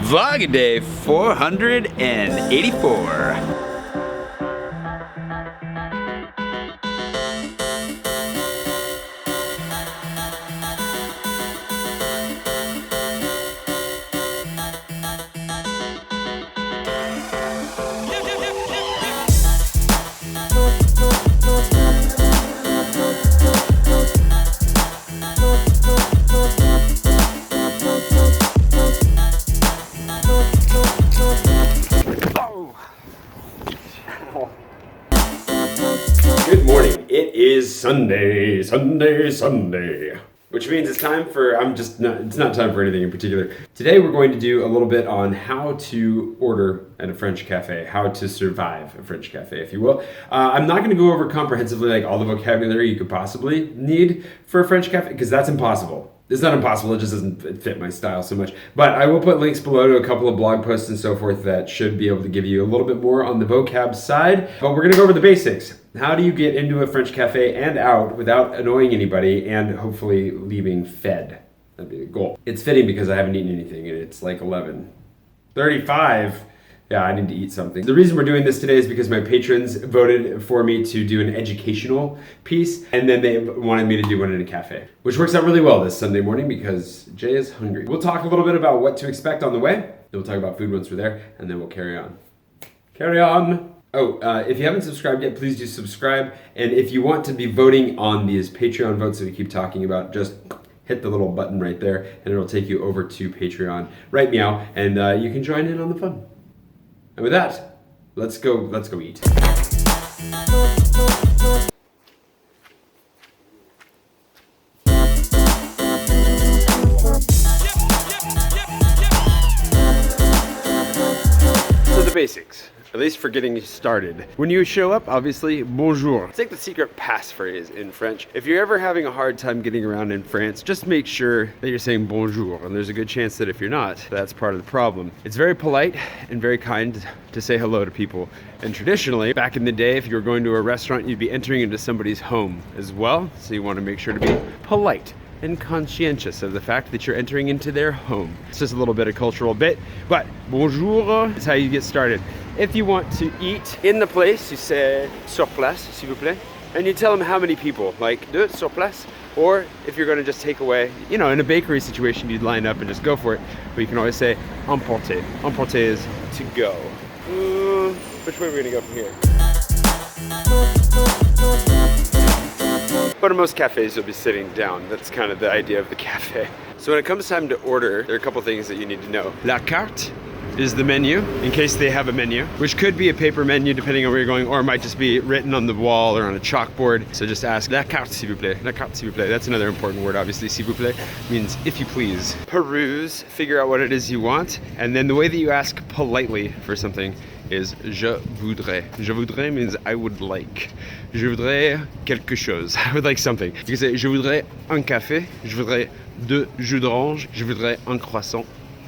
Vlog day 484. Good morning. It is Sunday, which means it's time for, it's not time for anything in particular. Today we're going to do a little bit on how to order at a French cafe, how to survive a French cafe, if you will. I'm not going to go over comprehensively like all the vocabulary you could possibly need for a French cafe, because that's impossible. It's not impossible, it just doesn't fit my style so much. But I will put links below to a couple of blog posts and so forth that should be able to give you a little bit more on the vocab side. But we're gonna go over the basics. How do you get into a French cafe and out without annoying anybody and hopefully leaving fed? That'd be the goal. It's fitting because I haven't eaten anything and it's like 11:35. Yeah, I need to eat something. The reason we're doing this today is because my patrons voted for me to do an educational piece, and then they wanted me to do one in a cafe, which works out really well this Sunday morning because Jay is hungry. We'll talk a little bit about what to expect on the way. Then we'll talk about food once we're there, and then we'll carry on. Carry on. Oh, if you haven't subscribed yet, please do subscribe. And if you want to be voting on these Patreon votes that we keep talking about, just hit the little button right there, and it'll take you over to Patreon. Right meow, and you can join in on the fun. And with that, let's go eat. So the basics, at least for getting started. When you show up, obviously, bonjour. It's like the secret passphrase in French. If you're ever having a hard time getting around in France, just make sure that you're saying bonjour. And there's a good chance that if you're not, that's part of the problem. It's very polite and very kind to say hello to people. And traditionally, back in the day, if you were going to a restaurant, you'd be entering into somebody's home as well. So you want to make sure to be polite and conscientious of the fact that you're entering into their home. It's just a little bit of cultural bit, but bonjour is how you get started. If you want to eat in the place, you say sur place, s'il vous plaît, and you tell them how many people, like deux sur place. Or if you're going to just take away, in a bakery situation, you'd line up and just go for it. But you can always say emporter. Emporter is to go. Which way are we going to go from here? But in most cafes, you'll be sitting down. That's kind of the idea of the cafe. So when it comes time to order, there are a couple things that you need to know. La carte is the menu, in case they have a menu, which could be a paper menu depending on where you're going, or it might just be written on the wall or on a chalkboard. So just ask, la carte s'il vous plaît, la carte s'il vous plaît. That's another important word, obviously. S'il vous plaît means if you please. Peruse, figure out what it is you want, and then the way that you ask politely for something is je voudrais. Je voudrais means I would like. Je voudrais quelque chose. I would like something. You can say je voudrais un café, je voudrais deux jus d'orange, je voudrais un croissant.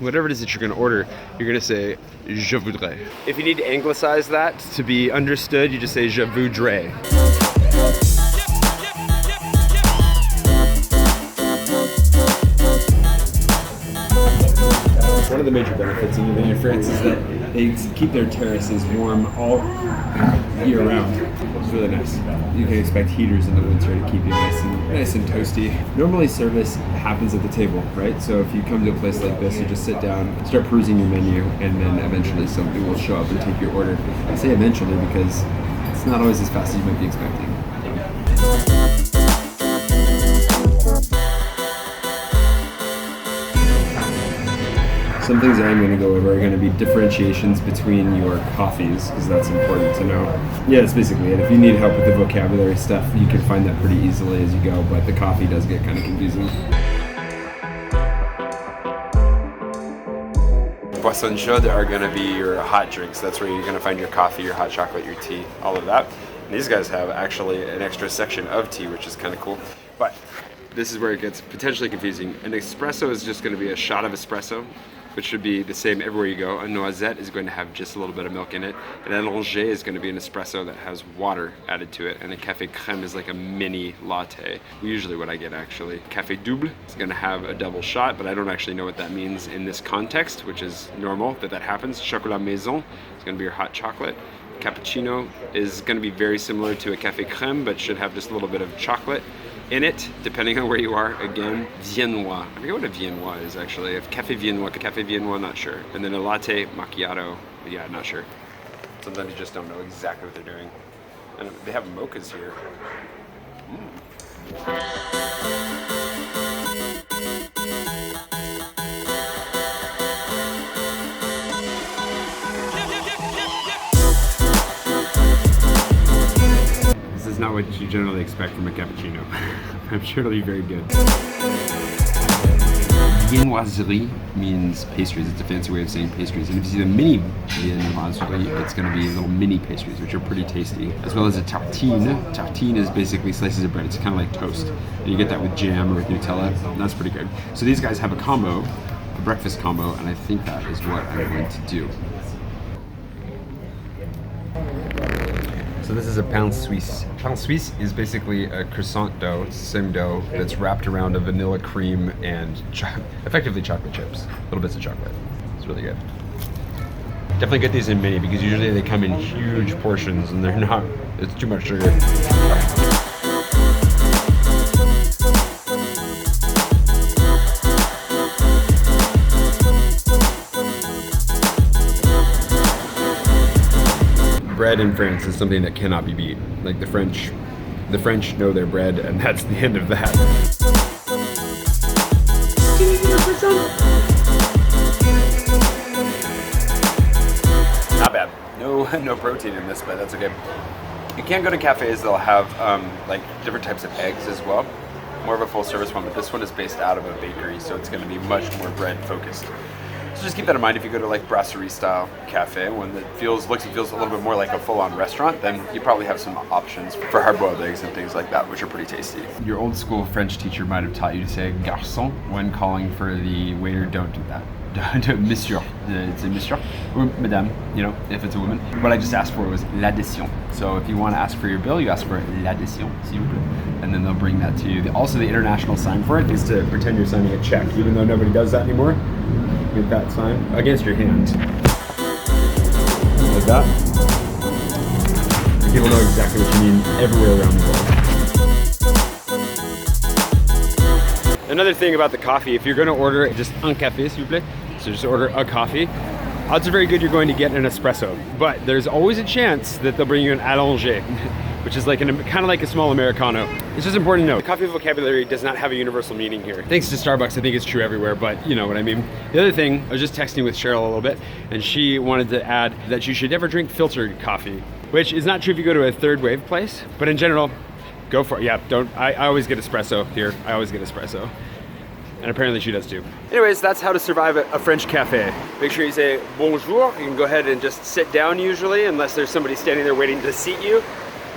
Whatever it is that you're going to order, you're going to say je voudrais. If you need to anglicize that to be understood, you just say je voudrais. One of the major benefits of living in France is that they keep their terraces warm all year round. It's really nice. You can expect heaters in the winter to keep you nice and toasty. Normally service happens at the table, right? So if you come to a place like this, you just sit down, start perusing your menu, and then eventually somebody will show up and take your order. I say eventually because it's not always as fast as you might be expecting. Some things that I'm going to go over are going to be differentiations between your coffees, because that's important to know. Yeah, that's basically it. If you need help with the vocabulary stuff, you can find that pretty easily as you go, but the coffee does get kind of confusing. Boissons chaudes are going to be your hot drinks. That's where you're going to find your coffee, your hot chocolate, your tea, all of that. And these guys have actually an extra section of tea, which is kind of cool. But this is where it gets potentially confusing. An espresso is just going to be a shot of espresso. which should be the same everywhere you go. A noisette is going to have just a little bit of milk in it. An allongé is going to be an espresso that has water added to it. And a café crème is like a mini latte. Usually what I get actually. Café double is going to have a double shot, but I don't actually know what that means in this context, which is normal that happens. Chocolat maison is going to be your hot chocolate. Cappuccino is going to be very similar to a café crème, but should have just a little bit of chocolate in it, depending on where you are. Again, viennois. I forget what a viennois is actually. If café viennois, not sure. And then a latte macchiato, yeah, not sure. Sometimes you just don't know exactly what they're doing. And they have mochas here. This is not what you generally expect from a cappuccino. I'm sure it'll be very good. Viennoiserie means pastries. It's a fancy way of saying pastries. And if you see the mini viennoiserie, it's going to be little mini pastries, which are pretty tasty. As well as a tartine. Tartine is basically slices of bread. It's kind of like toast. And you get that with jam or with Nutella. That's pretty good. So these guys have a combo, a breakfast combo, and I think that is what I'm going to do. So this is a pain suisse. Pain suisse is basically a croissant dough. It's the same dough that's wrapped around a vanilla cream and effectively chocolate chips. Little bits of chocolate. It's really good. Definitely get these in mini because usually they come in huge portions and they're not, it's too much sugar. Bread in France is something that cannot be beat. Like the French know their bread, and that's the end of that. Not bad. No protein in this, but that's okay. You can go to cafes, they'll have like different types of eggs as well. More of a full service one, but this one is based out of a bakery, so it's going to be much more bread focused. So just keep that in mind if you go to like brasserie style cafe, one that looks and feels a little bit more like a full-on restaurant, then you probably have some options for hard-boiled eggs and things like that, which are pretty tasty. Your old school French teacher might have taught you to say garçon when calling for the waiter. Don't do that. Monsieur, it's a monsieur or madame, you know, if it's a woman. What I just asked for was l'addition. So if you want to ask for your bill, you ask for l'addition, s'il vous plaît, and then they'll bring that to you. Also, the international sign for it is to pretend you're signing a check, even though nobody does that anymore. Get that sign against your hand, like that. People know exactly what you mean everywhere around the world. Another thing about the coffee, if you're going to order just un café, s'il vous plaît, so just order a coffee, odds are very good you're going to get an espresso. But there's always a chance that they'll bring you an allongé, which is like kind of like a small Americano. It's just important to know, the coffee vocabulary does not have a universal meaning here. Thanks to Starbucks, I think it's true everywhere, but you know what I mean. The other thing, I was just texting with Cheryl a little bit, and she wanted to add that you should never drink filtered coffee, which is not true if you go to a third wave place, but in general, go for it. Yeah, I always get espresso here. I always get espresso. And apparently she does too. Anyways, that's how to survive a French cafe. Make sure you say bonjour. You can go ahead and just sit down usually, unless there's somebody standing there waiting to seat you.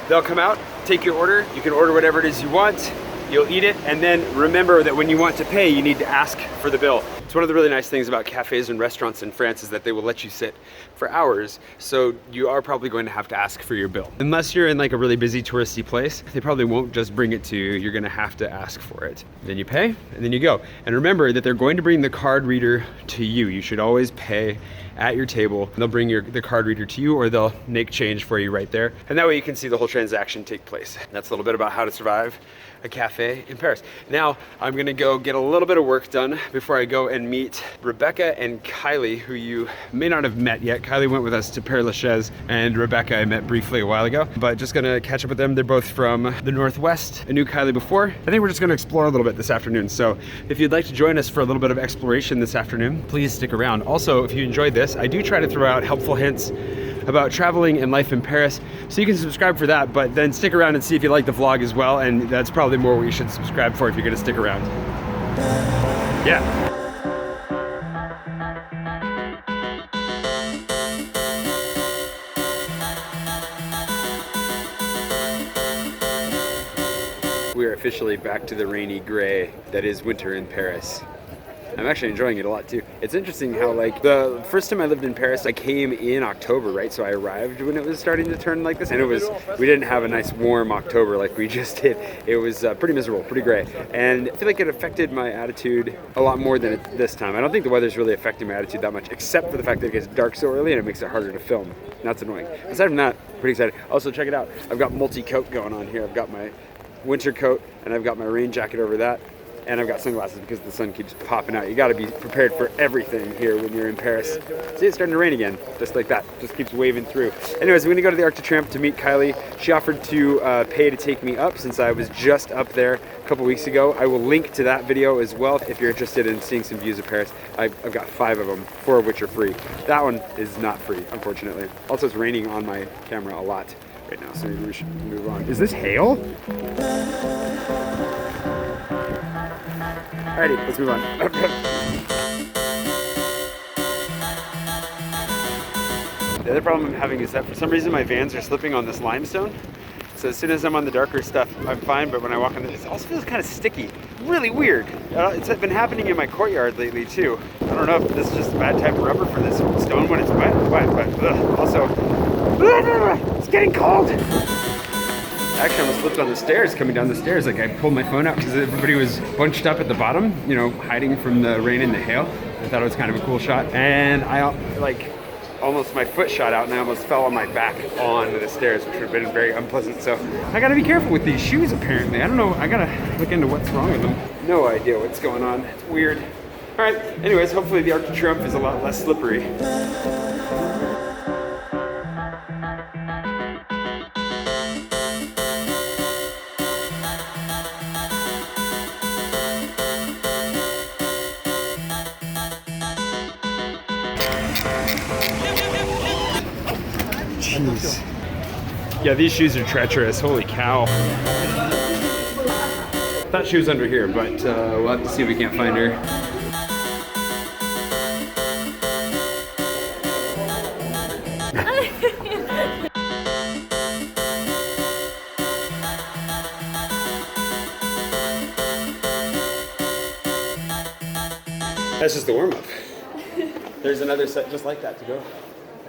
They'll come out, take your order. You can order whatever it is you want. You'll eat it, and then remember that when you want to pay, you need to ask for the bill. It's one of the really nice things about cafes and restaurants in France is that they will let you sit for hours, so you are probably going to have to ask for your bill. Unless you're in like a really busy touristy place, they probably won't just bring it to you. You're gonna have to ask for it. Then you pay, and then you go. And remember that they're going to bring the card reader to you. You should always pay at your table. They'll bring the card reader to you, or they'll make change for you right there. And that way you can see the whole transaction take place. That's a little bit about how to survive a cafe in Paris. Now, I'm gonna go get a little bit of work done before I go and meet Rebecca and Kylie, who you may not have met yet. Kylie went with us to Père Lachaise, and Rebecca I met briefly a while ago, but just gonna catch up with them. They're both from the Northwest. I knew Kylie before. I think we're just gonna explore a little bit this afternoon. So if you'd like to join us for a little bit of exploration this afternoon, please stick around. Also, if you enjoyed this, I do try to throw out helpful hints about traveling and life in Paris, so you can subscribe for that, but then stick around and see if you like the vlog as well, and that's probably more what you should subscribe for if you're gonna stick around. Yeah. We are officially back to the rainy gray that is winter in Paris. I'm actually enjoying it a lot too. It's interesting how like the first time I lived in Paris, I came in October, right? So I arrived when it was starting to turn like this, and we didn't have a nice warm October like we just did. It was pretty miserable, pretty gray, and I feel like it affected my attitude a lot more than this time. I don't think the weather's really affecting my attitude that much, except for the fact that it gets dark so early and it makes it harder to film. And that's annoying. Aside from that, pretty excited. Also, check it out. I've got multi-coat going on here. I've got my winter coat and I've got my rain jacket over that. And I've got sunglasses because the sun keeps popping out. You gotta be prepared for everything here when you're in Paris. See, it's starting to rain again, just like that. Just keeps waving through. Anyways, I'm gonna go to the Arc de Triomphe to meet Kylie. She offered to pay to take me up since I was just up there a couple weeks ago. I will link to that video as well if you're interested in seeing some views of Paris. I've got 5 of them, 4 of which are free. That one is not free, unfortunately. Also, it's raining on my camera a lot right now, so maybe we should move on. Is this hail? Alrighty, let's move on. The other problem I'm having is that for some reason my Vans are slipping on this limestone. So as soon as I'm on the darker stuff, I'm fine, but when I walk on it also feels kind of sticky. Really weird. It's been happening in my courtyard lately too. I don't know if this is just a bad type of rubber for this stone when it's wet, but also, it's getting cold. Actually, I almost slipped on the stairs coming down the stairs. Like I pulled my phone out because everybody was bunched up at the bottom, you know, hiding from the rain and the hail. I thought it was kind of a cool shot. And I almost my foot shot out and I almost fell on my back on the stairs, which would have been very unpleasant. So I gotta be careful with these shoes apparently. I don't know, I gotta look into what's wrong with them. No idea what's going on, it's weird. All right, anyways, hopefully the Arc de Triomphe is a lot less slippery. Jeez. Yeah, these shoes are treacherous. Holy cow. Thought she was under here, but we'll have to see if we can't find her. That's just the warm-up. There's another set just like that to go.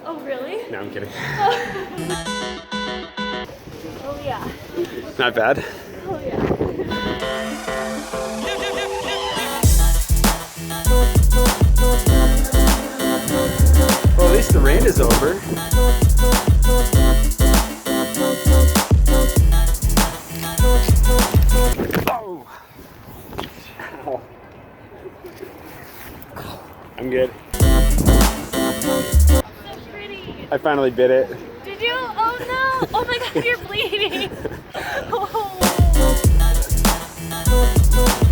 Oh, really? No, I'm kidding. Oh, yeah. Not bad. Oh, yeah. Well, at least the rain is over. Oh! Ow. I'm good. I finally bit it. Did you? Oh no! Oh my god, you're bleeding! Oh.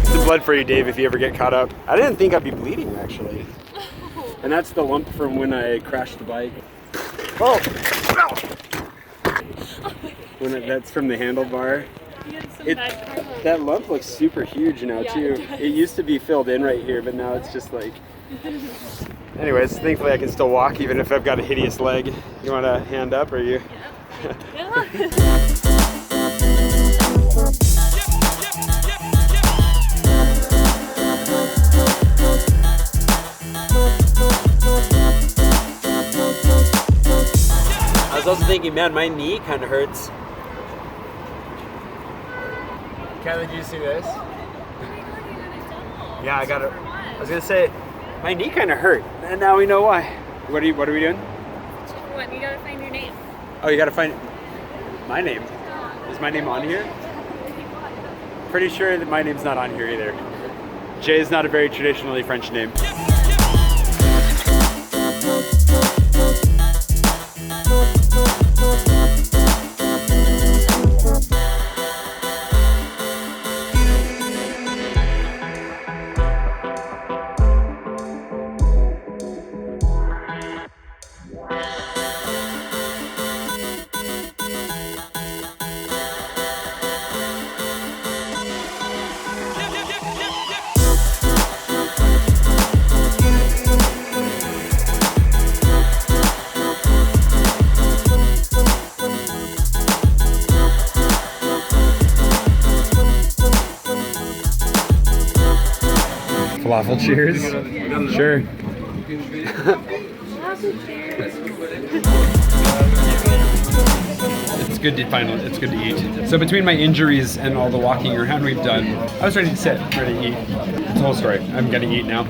Some blood for you, Dave, if you ever get caught up. I didn't think I'd be bleeding, actually. And that's the lump from when I crashed the bike. Oh! That's from the handlebar. You had some bad karma. That lump looks super huge now, Yeah, too. It used to be filled in right here, but now it's just like... Anyways, thankfully I can still walk even if I've got a hideous leg. You want a hand up or you? Yeah. I was also thinking, man, my knee kind of hurts. Kylie, did you see this? Yeah, I got it. I was gonna say, my knee kind of hurt, and now we know why. What are we doing? What? You gotta find your name. Oh, you gotta find my name. Is my name on here? Pretty sure that my name's not on here either. Jay is not a very traditionally French name. waffle cheers. Sure. It's good to it's good to eat. So between my injuries and all the walking around we've done, I was ready to sit, ready to eat. It's a whole story. I'm gonna eat now.